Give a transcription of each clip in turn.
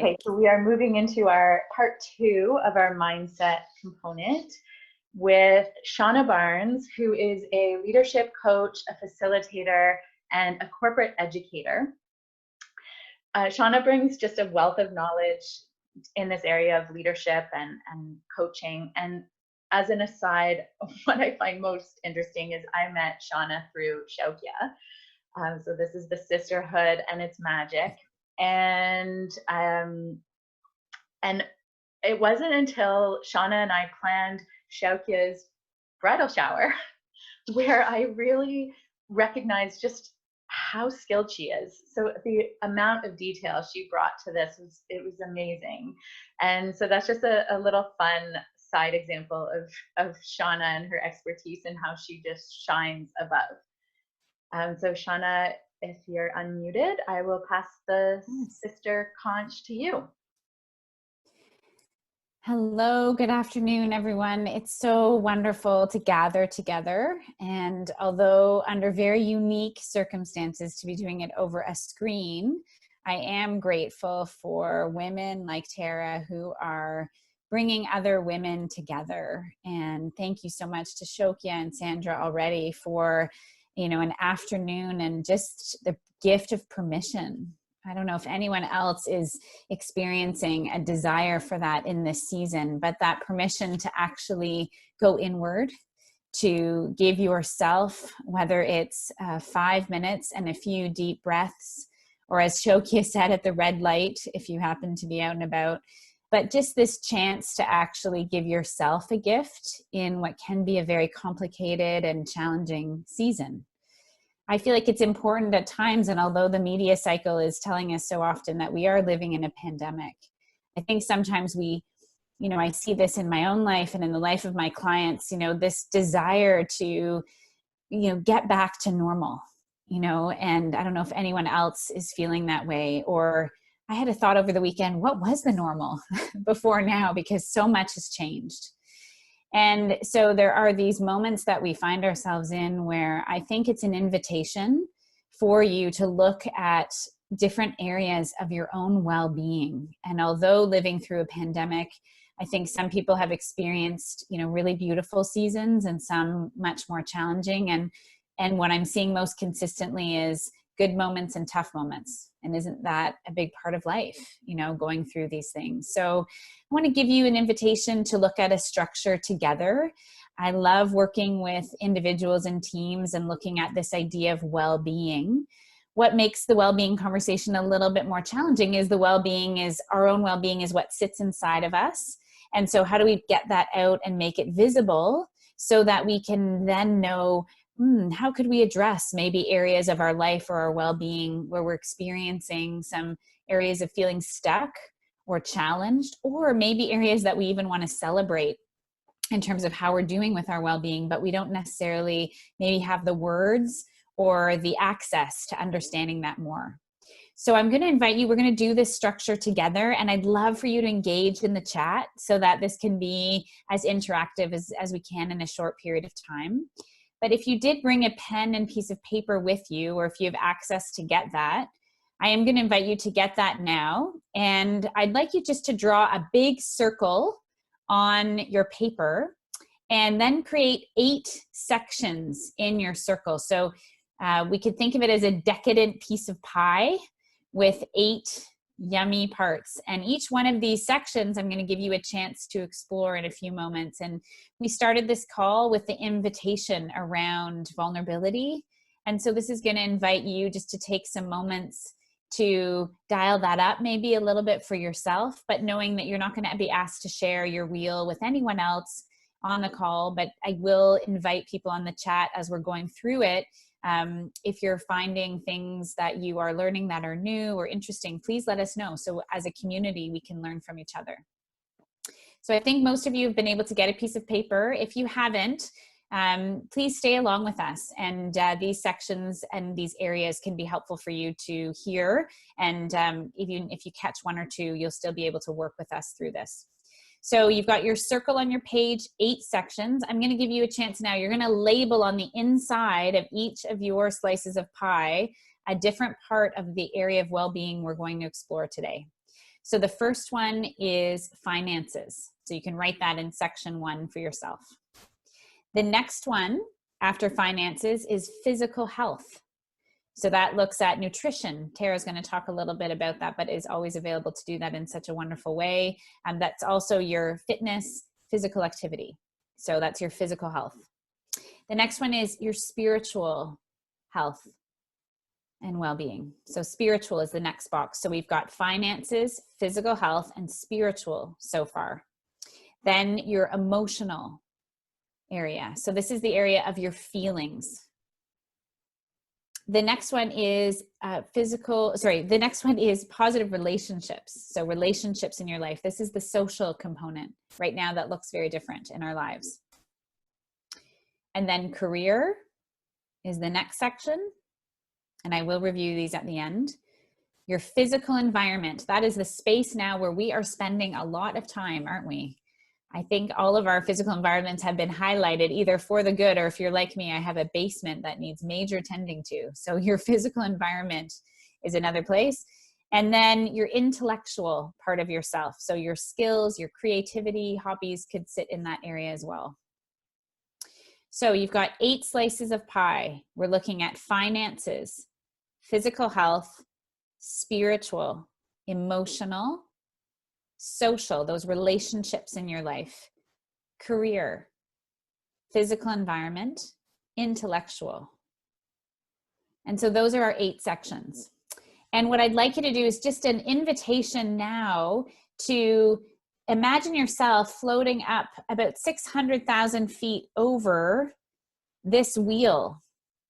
Okay, so we are moving into our part 2 of our mindset component with Shauna Barnes, who is a leadership coach, a facilitator, and a corporate educator. Shauna brings just a wealth of knowledge in this area of leadership and coaching. And as an aside, what I find most interesting is I met Shauna through Shaukya. So this is the sisterhood and its magic. And it wasn't until Shauna and I planned Shaukya's bridal shower where I really recognized just how skilled she is. So the amount of detail she brought to this was amazing. And so that's just a little fun side example of Shauna and her expertise and how she just shines above. So Shauna, if you're unmuted, I will pass the sister conch to you. Hello, good afternoon, everyone. It's so wonderful to gather together. And although under very unique circumstances to be doing it over a screen, I am grateful for women like Tara who are bringing other women together. And thank you so much to Shaukya and Sandra already for, an afternoon and just the gift of permission. I don't know if anyone else is experiencing a desire for that in this season, but that permission to actually go inward, to give yourself, whether it's 5 minutes and a few deep breaths, or as Shaukya said, at the red light, if you happen to be out and about, but just this chance to actually give yourself a gift in what can be a very complicated and challenging season. I feel like it's important at times, and although the media cycle is telling us so often that we are living in a pandemic, I think sometimes I see this in my own life and in the life of my clients, this desire to, get back to normal, and I don't know if anyone else is feeling that way. Or I had a thought over the weekend, what was the normal before now? Because so much has changed. And so there are these moments that we find ourselves in where I think it's an invitation for you to look at different areas of your own well-being. And although living through a pandemic, I think some people have experienced, really beautiful seasons and some much more challenging. And what I'm seeing most consistently is good moments and tough moments. And isn't that a big part of life, going through these things? So I want to give you an invitation to look at a structure together. I love working with individuals and teams and looking at this idea of well-being. What makes the well-being conversation a little bit more challenging is our own well-being is what sits inside of us. And so how do we get that out and make it visible so that we can then know, how could we address maybe areas of our life or our well-being where we're experiencing some areas of feeling stuck or challenged, or maybe areas that we even want to celebrate in terms of how we're doing with our well-being, but we don't necessarily maybe have the words or the access to understanding that more. So I'm going to invite you, we're going to do this structure together, and I'd love for you to engage in the chat so that this can be as interactive as we can in a short period of time. But if you did bring a pen and piece of paper with you, or if you have access to get that, I am going to invite you to get that now. And I'd like you just to draw a big circle on your paper and then create 8 sections in your circle. So we could think of it as a decadent piece of pie with 8 yummy parts. And each one of these sections, I'm going to give you a chance to explore in a few moments. And we started this call with the invitation around vulnerability. And so this is going to invite you just to take some moments to dial that up maybe a little bit for yourself, but knowing that you're not going to be asked to share your wheel with anyone else on the call. But I will invite people on the chat as we're going through it. If you're finding things that you are learning that are new or interesting, please let us know. So as a community, we can learn from each other. So I think most of you have been able to get a piece of paper. If you haven't, please stay along with us. And these sections and these areas can be helpful for you to hear. And even if you catch 1 or 2, you'll still be able to work with us through this. So you've got your circle on your page, 8 sections. I'm going to give you a chance now. You're going to label on the inside of each of your slices of pie a different part of the area of well-being we're going to explore today. So the first one is finances. So you can write that in section 1 for yourself. The next one after finances is physical health. So that looks at nutrition. Tara's going to talk a little bit about that, but is always available to do that in such a wonderful way. And that's also your fitness, physical activity. So that's your physical health. The next one is your spiritual health and well-being. So spiritual is the next box. So we've got finances, physical health, and spiritual so far. Then your emotional area. So this is the area of your feelings. The next one is the next one is positive relationships. So relationships in your life. This is the social component right now that looks very different in our lives. And then career is the next section. And I will review these at the end. Your physical environment. That is the space now where we are spending a lot of time, aren't we? I think all of our physical environments have been highlighted either for the good, or if you're like me, I have a basement that needs major tending to. So your physical environment is another place. And then your intellectual part of yourself. So your skills, your creativity, hobbies could sit in that area as well. So you've got 8 slices of pie. We're looking at finances, physical health, spiritual, emotional, social, those relationships in your life, career, physical environment, intellectual. And so those are our 8 sections. And what I'd like you to do is just an invitation now to imagine yourself floating up about 600,000 feet over this wheel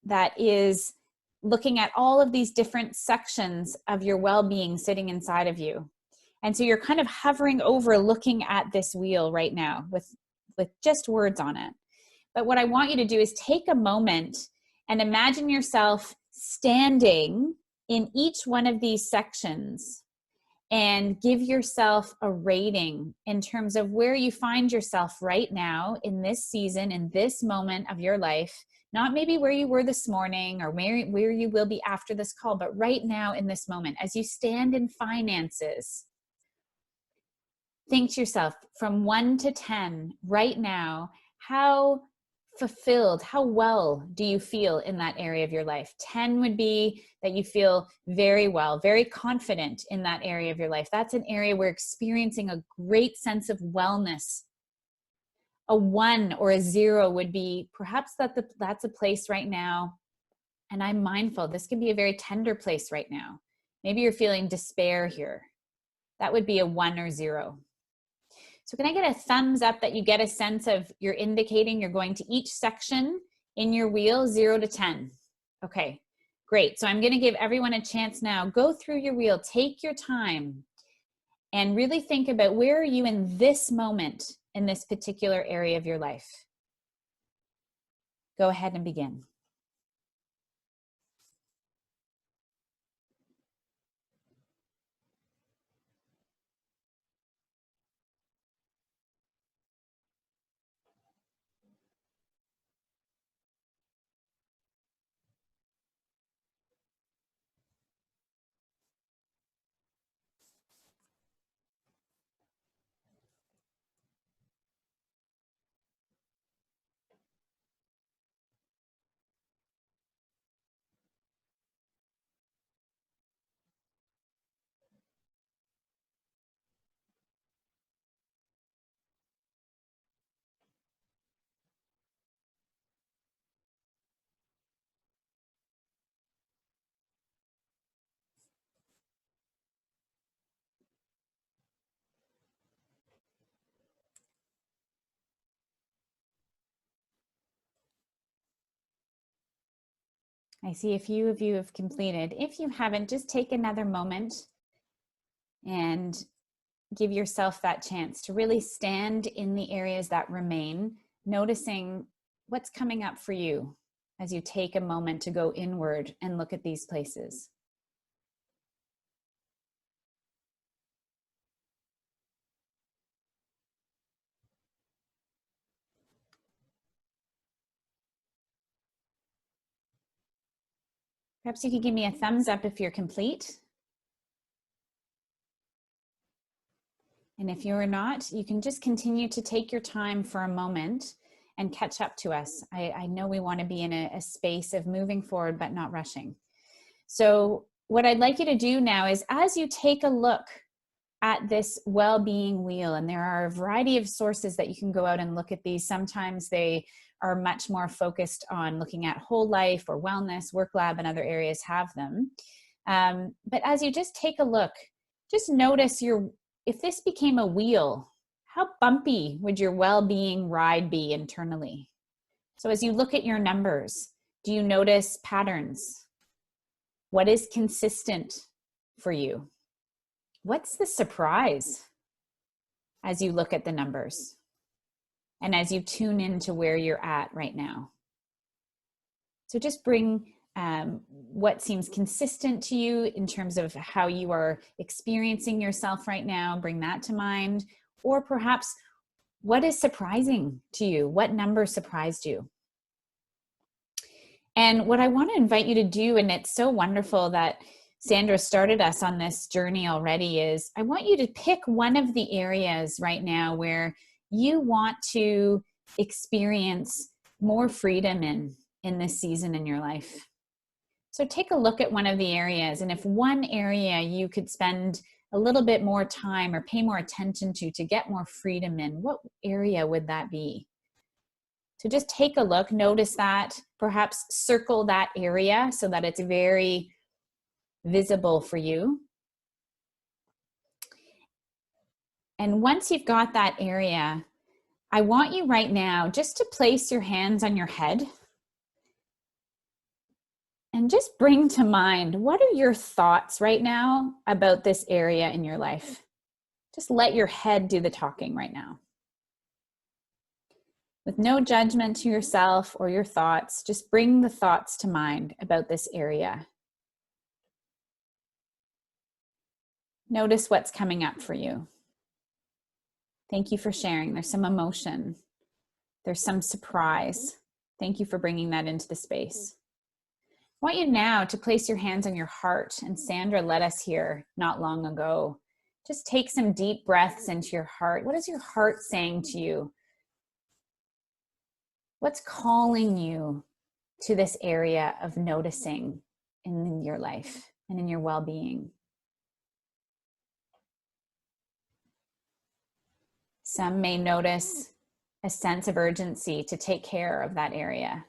that is looking at all of these different sections of your well-being sitting inside of you. And so you're kind of hovering over looking at this wheel right now with just words on it. But what I want you to do is take a moment and imagine yourself standing in each one of these sections and give yourself a rating in terms of where you find yourself right now in this season, in this moment of your life. Not maybe where you were this morning or where you will be after this call, but right now in this moment, as you stand in finances. Think to yourself from 1 to 10 right now, how fulfilled, how well do you feel in that area of your life? 10 would be that you feel very well, very confident in that area of your life. That's an area where experiencing a great sense of wellness. A 1 or a 0 would be perhaps that's a place right now, and I'm mindful, this can be a very tender place right now. Maybe you're feeling despair here. That would be a 1 or 0. So can I get a thumbs up that you get a sense of you're indicating you're going to each section in your wheel, 0 to 10? Okay, great. So I'm going to give everyone a chance now. Go through your wheel, take your time, and really think about where are you in this moment in this particular area of your life. Go ahead and begin. I see a few of you have completed. If you haven't, just take another moment and give yourself that chance to really stand in the areas that remain, noticing what's coming up for you as you take a moment to go inward and look at these places. Perhaps you could give me a thumbs up if you're complete. And if you're not, you can just continue to take your time for a moment and catch up to us. I know we want to be in a space of moving forward, but not rushing. So what I'd like you to do now is, as you take a look at this well-being wheel, and there are a variety of sources that you can go out and look at these. Sometimes they are much more focused on looking at whole life or wellness. Work Lab and other areas have them. But as you just take a look, just notice if this became a wheel, how bumpy would your well-being ride be internally? So as you look at your numbers, do you notice patterns? What is consistent for you? What's the surprise as you look at the numbers and as you tune into where you're at right now? So just bring what seems consistent to you in terms of how you are experiencing yourself right now. Bring that to mind. Or perhaps what is surprising to you? What number surprised you? And what I want to invite you to do, and it's so wonderful that Sandra started us on this journey already, is I want you to pick one of the areas right now where you want to experience more freedom in this season in your life. So take a look at one of the areas, and if one area you could spend a little bit more time or pay more attention to get more freedom in, what area would that be? So just take a look, notice that, perhaps circle that area so that it's very visible for you. And once you've got that area, I want you right now just to place your hands on your head and just bring to mind, what are your thoughts right now about this area in your life? Just let your head do the talking right now. With no judgment to yourself or your thoughts, just bring the thoughts to mind about this area. Notice what's coming up for you. Thank you for sharing. There's some emotion. There's some surprise. Thank you for bringing that into the space. I want you now to place your hands on your heart. And Sandra led us here not long ago. Just take some deep breaths into your heart. What is your heart saying to you? What's calling you to this area of noticing in your life and in your well-being? Some may notice a sense of urgency to take care of that area.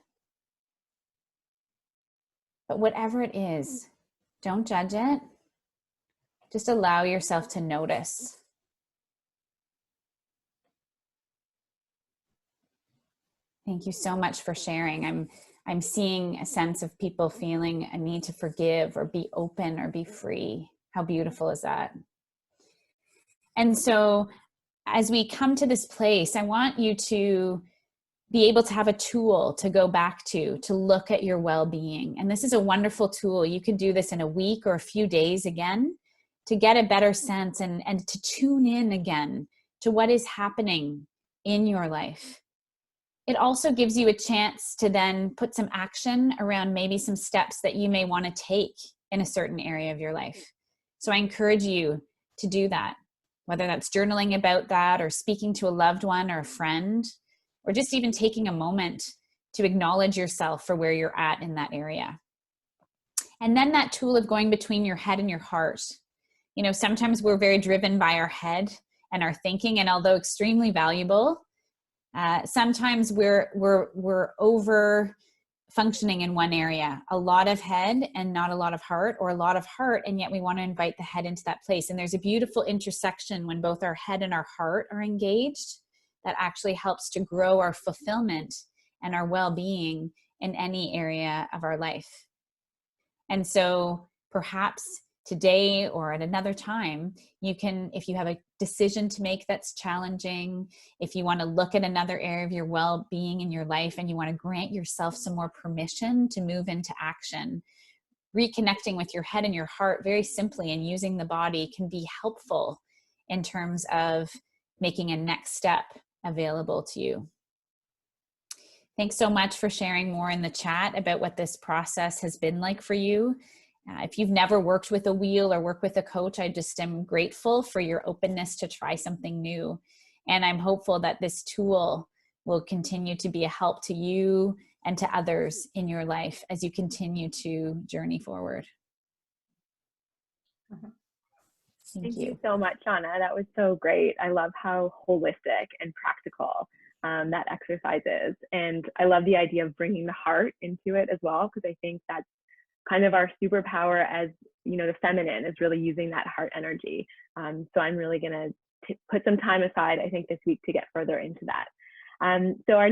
But whatever it is, don't judge it. Just allow yourself to notice. Thank you so much for sharing. I'm seeing a sense of people feeling a need to forgive or be open or be free. How beautiful is that? And so as we come to this place, I want you to be able to have a tool to go back to look at your well-being. And this is a wonderful tool. You can do this in a week or a few days again to get a better sense and to tune in again to what is happening in your life. It also gives you a chance to then put some action around maybe some steps that you may want to take in a certain area of your life. So I encourage you to do that, whether that's journaling about that or speaking to a loved one or a friend, or just even taking a moment to acknowledge yourself for where you're at in that area. And then that tool of going between your head and your heart. You know, sometimes we're very driven by our head and our thinking, and although extremely valuable, sometimes we're over functioning in one area, a lot of head and not a lot of heart, or a lot of heart and yet we want to invite the head into that place. And there's a beautiful intersection when both our head and our heart are engaged that actually helps to grow our fulfillment and our well-being in any area of our life. And so perhaps today or at another time, you can, if you have a decision to make that's challenging, if you want to look at another area of your well-being in your life and you want to grant yourself some more permission to move into action, reconnecting with your head and your heart very simply and using the body can be helpful in terms of making a next step available to you. Thanks so much for sharing more in the chat about what this process has been like for you. If you've never worked with a wheel or worked with a coach, I just am grateful for your openness to try something new. And I'm hopeful that this tool will continue to be a help to you and to others in your life as you continue to journey forward. Thank you so much, Shauna. That was so great. I love how holistic and practical that exercise is. And I love the idea of bringing the heart into it as well, because I think that's kind of our superpower as, you know, the feminine is really using that heart energy. So I'm really going to put some time aside, I think, this week to get further into that. So our